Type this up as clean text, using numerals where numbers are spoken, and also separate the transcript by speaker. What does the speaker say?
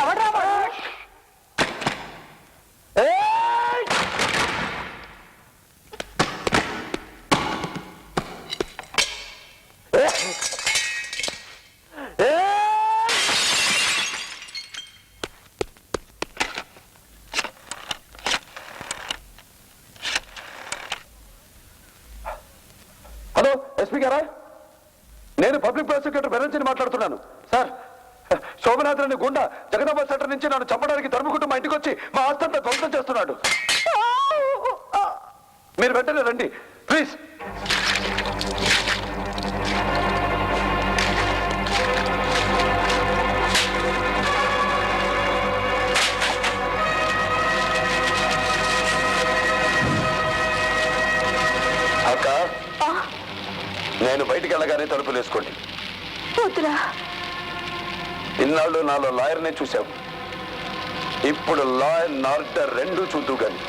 Speaker 1: ఎవడ్రా వాడు?
Speaker 2: Hello SP గారా, నేను పబ్లిక్ ప్రాసిక్యూటర్ బెరంచిని మాట్లాడుతున్నాను. సార్, శోభనాథ్ అనే గుండా జగదాబాద్ సెంటర్ నుంచి నన్ను చంపడానికి తరుముకుంటూ మా ఇంటికి వచ్చి మా ఆస్తంతా ధ్వంసం చేస్తున్నాడు. మీరు వెంటనే రండి ప్లీజ్. అక్క, నేను బయటికి వెళ్ళగానే తలుపులు వేసుకోండి. ఇన్నాళ్ళు నాలో లాయర్నే చూశావు, ఇప్పుడు లా అండ్ ఆర్డర్ రెండూ చూద్దు గాని.